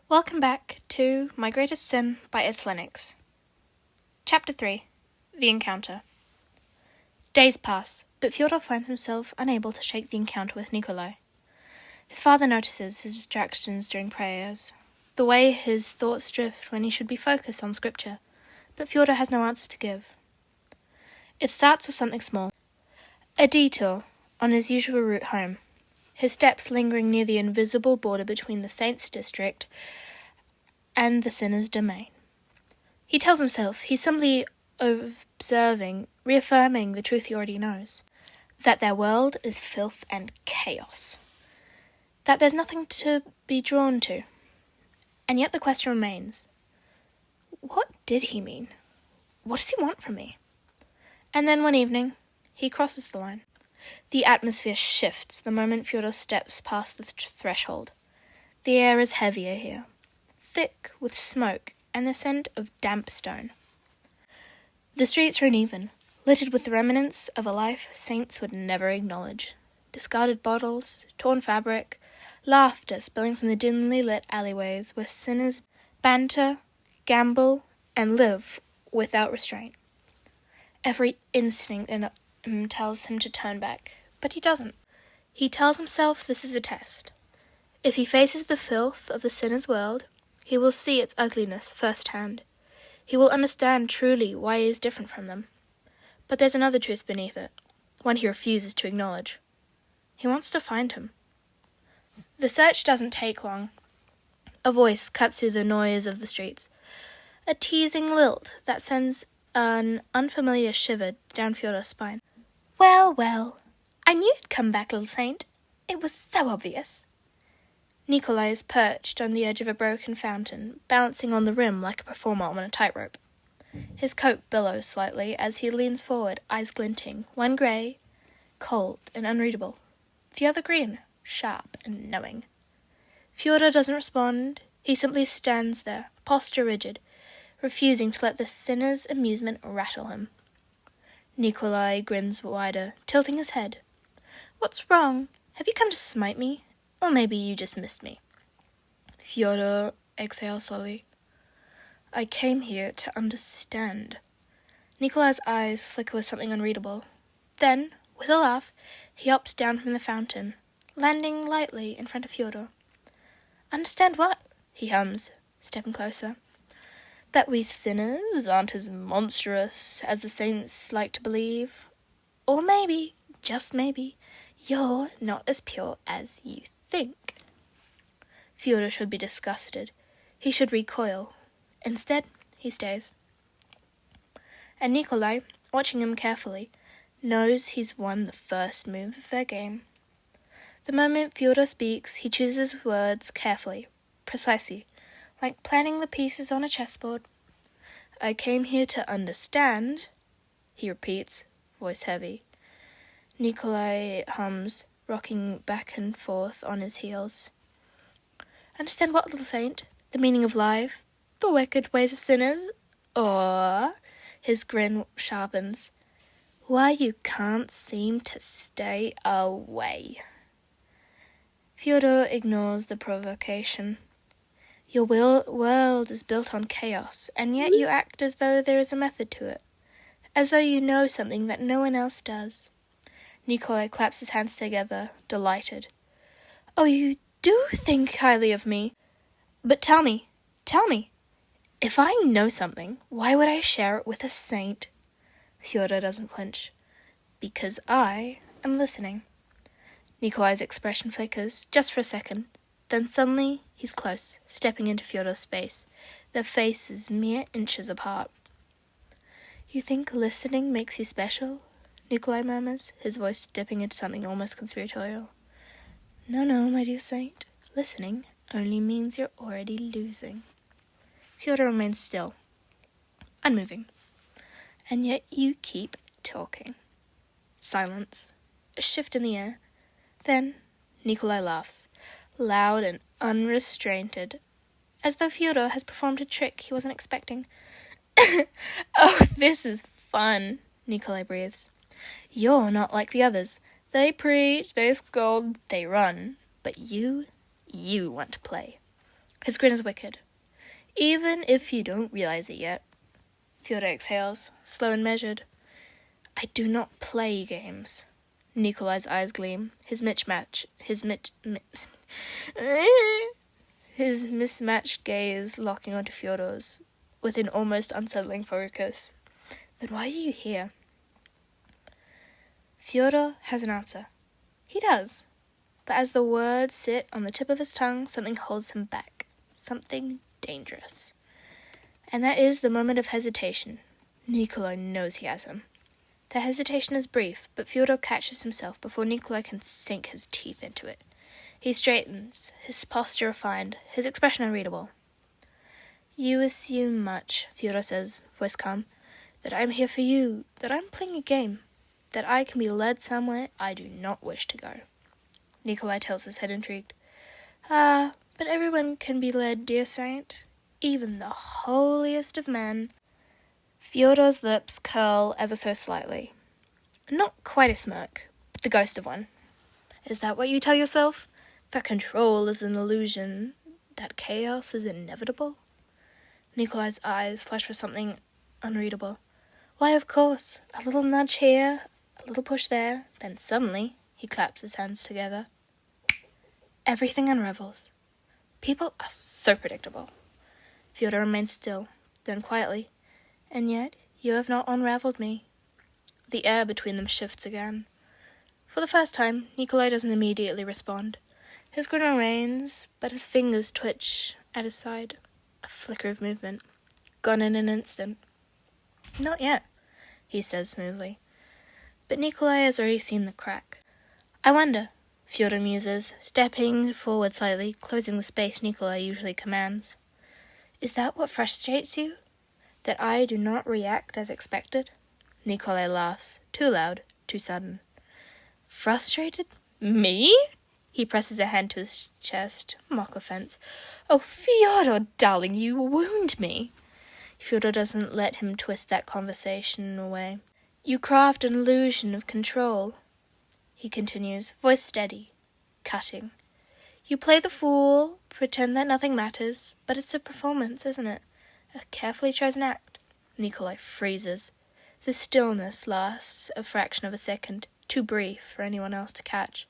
Welcome back to My Greatest Sin by itslynnx. Chapter 3. The Encounter. Days pass, but Fyodor finds himself unable to shake the encounter with Nikolai. His father notices his distractions during prayers, the way his thoughts drift when he should be focused on scripture, but Fyodor has no answer to give. It starts with something small. A detour on his usual route home, his steps lingering near the invisible border between the saint's district and the sinner's domain. He tells himself he's simply observing, reaffirming the truth he already knows, that their world is filth and chaos, that there's nothing to be drawn to. And yet the question remains, what did he mean? What does he want from me? And then one evening, he crosses the line. The atmosphere shifts the moment Fyodor steps past the threshold. The air is heavier here, thick with smoke and the scent of damp stone. The streets are uneven, littered with the remnants of a life saints would never acknowledge. Discarded bottles, torn fabric, laughter spilling from the dimly lit alleyways where sinners banter, gamble, and live without restraint. Every instinct in him tells him to turn back, but he doesn't. He tells himself this is a test. If he faces the filth of the sinner's world, he will see its ugliness firsthand. He will understand truly why he is different from them. But there's another truth beneath it, one he refuses to acknowledge. He wants to find him. The search doesn't take long. A voice cuts through the noise of the streets, a teasing lilt that sends an unfamiliar shiver down Fyodor's spine. Well, I knew you'd come back, little saint. It was so obvious. Nikolai is perched on the edge of a broken fountain, balancing on the rim like a performer on a tightrope. His coat billows slightly as he leans forward, eyes glinting, one grey, cold and unreadable, the other green, sharp and knowing. Fyodor doesn't respond. He simply stands there, posture rigid, refusing to let the sinner's amusement rattle him. Nikolai grins wider, tilting his head. What's wrong? Have you come to smite me? Or maybe you just missed me. Fyodor exhales slowly. I came here to understand. Nikolai's eyes flicker with something unreadable. Then, with a laugh, he hops down from the fountain, landing lightly in front of Fyodor. Understand what? He hums, stepping closer. That we sinners aren't as monstrous as the saints like to believe. Or maybe, just maybe, you're not as pure as you think. Fyodor should be disgusted. He should recoil. Instead, he stays. And Nikolai, watching him carefully, knows he's won the first move of their game. The moment Fyodor speaks, he chooses words carefully, precisely, like planning the pieces on a chessboard. I came here to understand, he repeats, voice heavy. Nikolai hums, rocking back and forth on his heels. Understand what, little saint? The meaning of life? The wicked ways of sinners? Or, his grin sharpens, why you can't seem to stay away. Fyodor ignores the provocation. Your world is built on chaos, and yet you act as though there is a method to it, as though you know something that no one else does. Nikolai claps his hands together, delighted. Oh, you do think highly of me. But tell me, if I know something, why would I share it with a saint? Fyodor doesn't flinch. Because I am listening. Nikolai's expression flickers, just for a second. Then suddenly, he's close, stepping into Fyodor's space, their faces mere inches apart. You think listening makes you special? Nikolai murmurs, his voice dipping into something almost conspiratorial. No, my dear saint. Listening only means you're already losing. Fyodor remains still, unmoving. And yet you keep talking. Silence. A shift in the air. Then Nikolai laughs, loud and unrestrained, as though Fyodor has performed a trick he wasn't expecting. Oh, this is fun, Nikolai breathes. You're not like the others. They preach, they scold, they run. But you want to play. His grin is wicked, even if you don't realize it yet. Fyodor exhales, slow and measured. I do not play games. Nikolai's eyes gleam, his mismatched gaze locking onto Fyodor's with an almost unsettling focus. Then why are you here? Fyodor has an answer. He does. But as the words sit on the tip of his tongue, something holds him back. Something dangerous. And that is the moment of hesitation. Nikolai knows he has him. The hesitation is brief, but Fyodor catches himself before Nikolai can sink his teeth into it. He straightens, his posture refined, his expression unreadable. You assume much, Fyodor says, voice calm, that I'm here for you, that I'm playing a game, that I can be led somewhere I do not wish to go. Nikolai tilts his head intrigued. But everyone can be led, dear saint, even the holiest of men. Fyodor's lips curl ever so slightly. Not quite a smirk, but the ghost of one. Is that what you tell yourself? That control is an illusion, that chaos is inevitable? Nikolai's eyes flash for something unreadable. Why, of course, a little nudge here, a little push there, then suddenly he claps his hands together. Everything unravels. People are so predictable. Fyodor remains still, then quietly. And yet you have not unraveled me. The air between them shifts again. For the first time, Nikolai doesn't immediately respond. His grin remains, but his fingers twitch at his side. A flicker of movement. Gone in an instant. Not yet, he says smoothly. But Nikolai has already seen the crack. I wonder, Fyodor muses, stepping forward slightly, closing the space Nikolai usually commands. Is that what frustrates you? That I do not react as expected? Nikolai laughs, too loud, too sudden. Frustrated? Me? He presses a hand to his chest, mock offense. Oh, Fyodor, darling, you wound me. Fyodor doesn't let him twist that conversation away. You craft an illusion of control, he continues, voice steady, cutting. You play the fool, pretend that nothing matters, but it's a performance, isn't it? A carefully chosen act. Nikolai freezes. The stillness lasts a fraction of a second, too brief for anyone else to catch.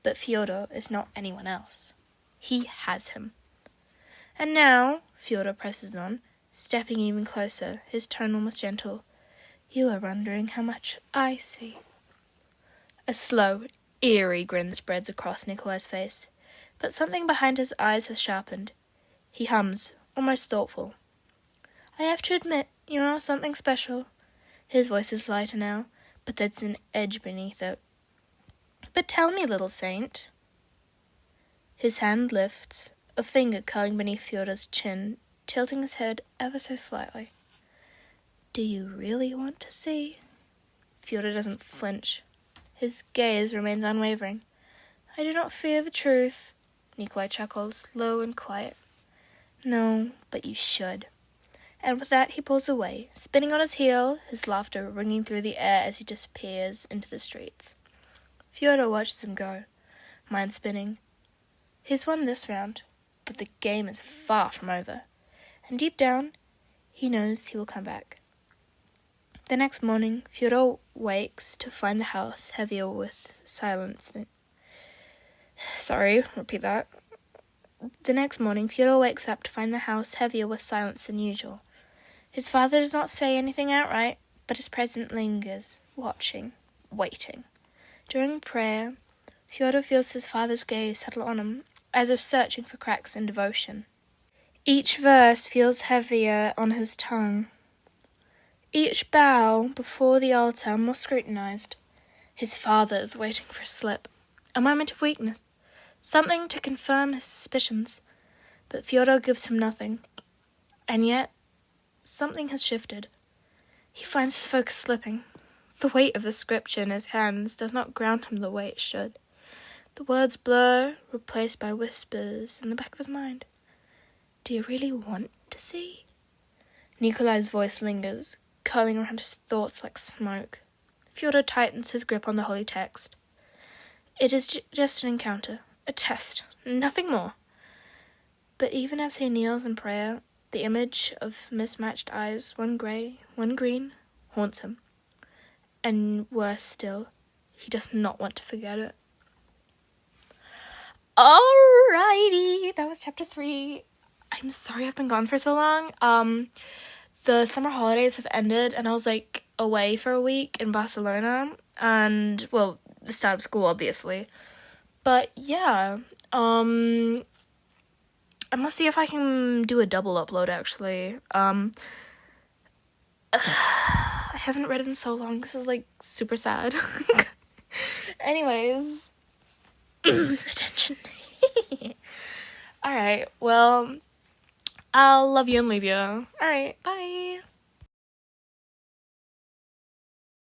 But Fyodor is not anyone else. He has him. And now, Fyodor presses on, stepping even closer, his tone almost gentle, you are wondering how much I see. A slow, eerie grin spreads across Nikolai's face, but something behind his eyes has sharpened. He hums, almost thoughtful. I have to admit, you are something special. His voice is lighter now, but there's an edge beneath it. But tell me, little saint. His hand lifts, a finger curling beneath Fyodor's chin, tilting his head ever so slightly. Do you really want to see? Fyodor doesn't flinch. His gaze remains unwavering. I do not fear the truth. Nikolai chuckles, low and quiet. No, but you should. And with that he pulls away, spinning on his heel, his laughter ringing through the air as he disappears into the streets. Fyodor watches him go, mind spinning. He's won this round, but the game is far from over, and deep down, he knows he will come back. The next morning, Fyodor wakes to find the house heavier with silence than... repeat that. The next morning, Fyodor wakes up to find the house heavier with silence than usual. His father does not say anything outright, but his presence lingers, watching, waiting. During prayer, Fyodor feels his father's gaze settle on him, as if searching for cracks in devotion. Each verse feels heavier on his tongue. Each bow before the altar more scrutinized. His father is waiting for a slip, a moment of weakness, something to confirm his suspicions. But Fyodor gives him nothing. And yet, something has shifted. He finds his focus slipping. The weight of the scripture in his hands does not ground him the way it should. The words blur, replaced by whispers in the back of his mind. Do you really want to see? Nikolai's voice lingers, curling around his thoughts like smoke. Fyodor tightens his grip on the holy text. It is just an encounter, a test, nothing more. But even as he kneels in prayer, the image of mismatched eyes, one grey, one green, haunts him. And worse still, he does not want to forget it. Alrighty, that was chapter 3. I'm sorry I've been gone for so long. The summer holidays have ended, and I was, like, away for a week in Barcelona, and, well, the start of school, obviously. But, yeah, I must see if I can do a double upload, actually. I haven't read in so long, this is, like, super sad. Anyways, attention. Alright, well, I'll love you and leave you. Alright, bye.